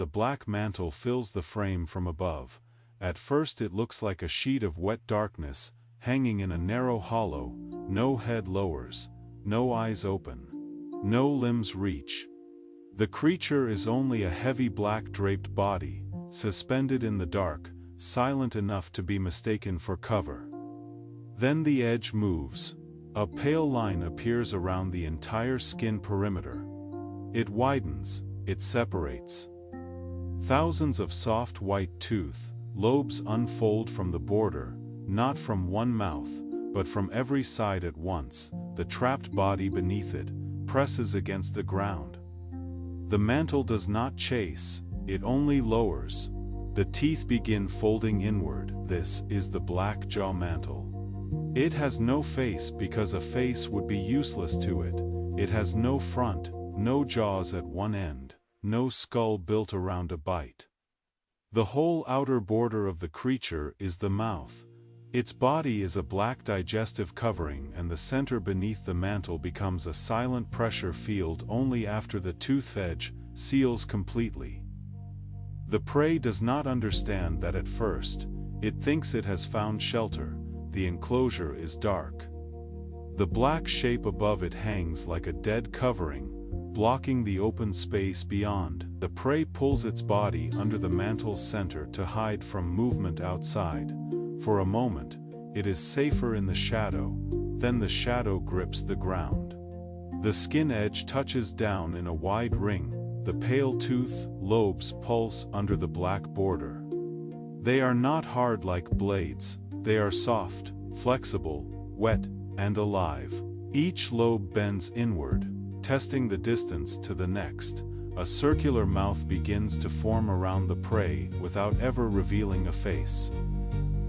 The black mantle fills the frame from above. At first it looks like a sheet of wet darkness, hanging in a narrow hollow. No head lowers, no eyes open, no limbs reach. The creature is only a heavy black draped body, suspended in the dark, silent enough to be mistaken for cover. Then the edge moves. A pale line appears around the entire skin perimeter. It widens, it separates. Thousands of soft white tooth-lobes unfold from the border, not from one mouth, but from every side at once. The trapped body beneath it presses against the ground. The mantle does not chase, it only lowers. The teeth begin folding inward. This is the Black Jaw-Mantle. It has no face because a face would be useless to it. It has no front, no jaws at one end, no skull built around a bite. The whole outer border of the creature is the mouth. Its body is a black digestive covering, and the center beneath the mantle becomes a silent pressure field only after the tooth edge seals completely. The prey does not understand that at first. It thinks it has found shelter. The enclosure is dark. The black shape above it hangs like a dead covering, blocking the open space beyond. The prey pulls its body under the mantle's center to hide from movement outside. For a moment, it is safer in the shadow. Then the shadow grips the ground. The skin edge touches down in a wide ring. The pale tooth-lobes pulse under the black border. They are not hard like blades. They are soft, flexible, wet, and alive. Each lobe bends inward, testing the distance to the next. A circular mouth begins to form around the prey without ever revealing a face.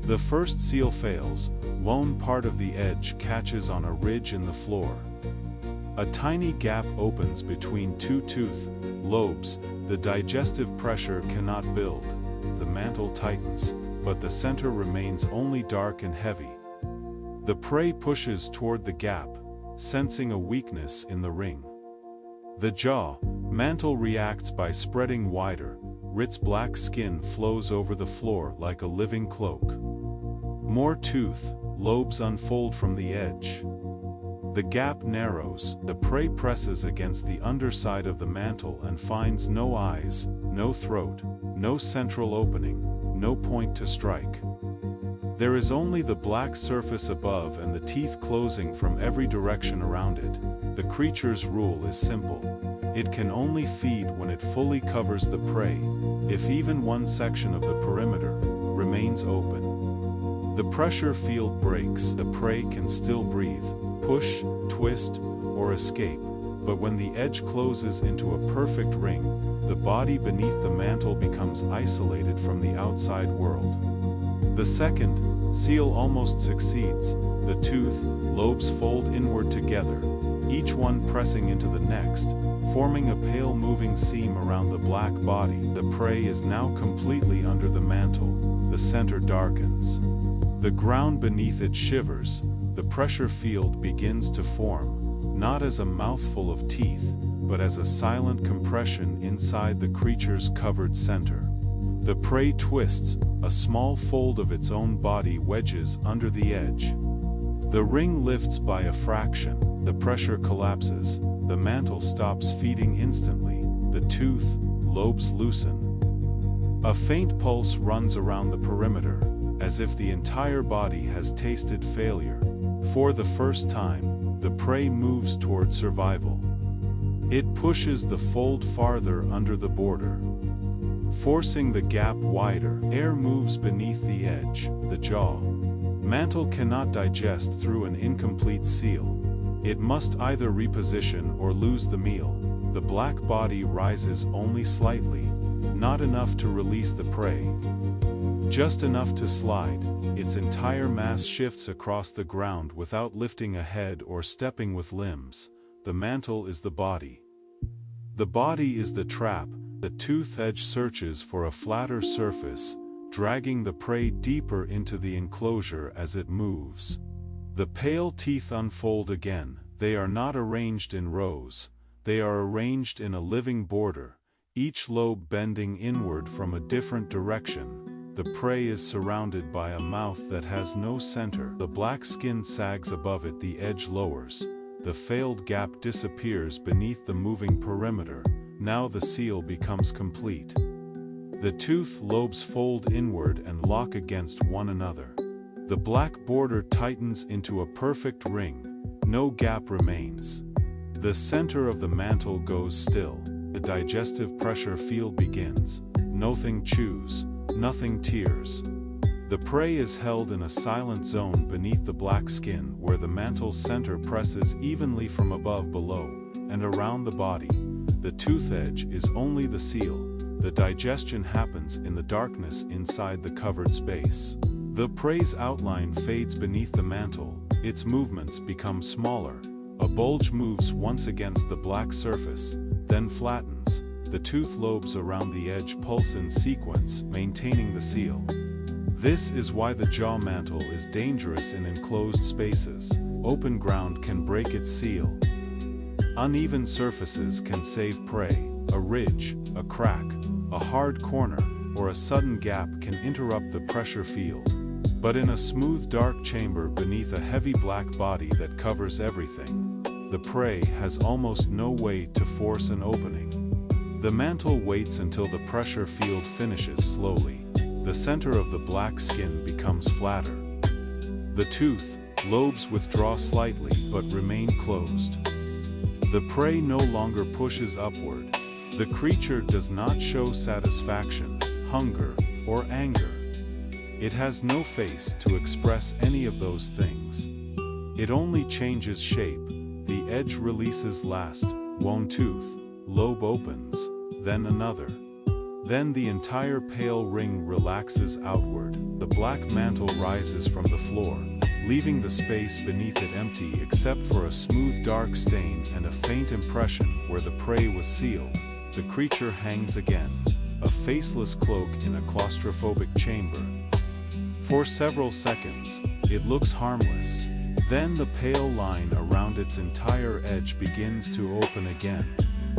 The first seal fails. One part of the edge catches on a ridge in the floor. A tiny gap opens between two tooth-lobes. The digestive pressure cannot build. The mantle tightens, but the center remains only dark and heavy. The prey pushes toward the gap, sensing a weakness in the ring. The jaw-mantle reacts by spreading wider. Its black skin flows over the floor like a living cloak. More tooth-lobes unfold from the edge. The gap narrows. The prey presses against the underside of the mantle and finds no eyes, no throat, no central opening, no point to strike. There is only the black surface above and the teeth closing from every direction around it. The creature's rule is simple. It can only feed when it fully covers the prey. If even one section of the perimeter remains open, the pressure field breaks. The prey can still breathe, push, twist, or escape. But when the edge closes into a perfect ring, the body beneath the mantle becomes isolated from the outside world. The second seal almost succeeds. The tooth-lobes fold inward together, each one pressing into the next, forming a pale moving seam around the black body. The prey is now completely under the mantle. The center darkens. The ground beneath it shivers. The pressure field begins to form, not as a mouthful of teeth, but as a silent compression inside the creature's covered center. The prey twists. A small fold of its own body wedges under the edge. The ring lifts by a fraction. The pressure collapses. The mantle stops feeding instantly. The tooth-lobes loosen. A faint pulse runs around the perimeter, as if the entire body has tasted failure. For the first time, the prey moves toward survival. It pushes the fold farther under the border, forcing the gap wider. Air moves beneath the edge. The jaw-mantle cannot digest through an incomplete seal. It must either reposition or lose the meal. The black body rises only slightly, not enough to release the prey, just enough to slide. Its entire mass shifts across the ground without lifting a head or stepping with limbs. The mantle is the body. The body is the trap. The tooth edge searches for a flatter surface, dragging the prey deeper into the enclosure as it moves. The pale teeth unfold again. They are not arranged in rows. They are arranged in a living border, each lobe bending inward from a different direction. The prey is surrounded by a mouth that has no center. The black skin sags above it, the edge lowers. The failed gap disappears beneath the moving perimeter. Now the seal becomes complete. The tooth lobes fold inward and lock against one another. The black border tightens into a perfect ring. No gap remains. The center of the mantle goes still. The digestive pressure field begins. Nothing chews, nothing tears. The prey is held in a silent zone beneath the black skin, where the mantle's center presses evenly from above, below, and around the body. The tooth edge is only the seal. The digestion happens in the darkness inside the covered space. The prey's outline fades beneath the mantle. Its movements become smaller. A bulge moves once against the black surface, then flattens. The tooth lobes around the edge pulse in sequence, maintaining the seal. This is why the jaw-mantle is dangerous in enclosed spaces. Open ground can break its seal. Uneven surfaces can save prey. A ridge, a crack, a hard corner, or a sudden gap can interrupt the pressure field. But in a smooth dark chamber beneath a heavy black body that covers everything, the prey has almost no way to force an opening. The mantle waits until the pressure field finishes slowly. The center of the black skin becomes flatter. The tooth lobes withdraw slightly but remain closed. The prey no longer pushes upward. The creature does not show satisfaction, hunger, or anger. It has no face to express any of those things. It only changes shape. The edge releases last. One tooth lobe opens, then another. Then the entire pale ring relaxes outward. The black mantle rises from the floor, leaving the space beneath it empty except for a smooth dark stain and a faint impression where the prey was sealed. The creature hangs again, a faceless cloak in a claustrophobic chamber. For several seconds, it looks harmless. Then the pale line around its entire edge begins to open again.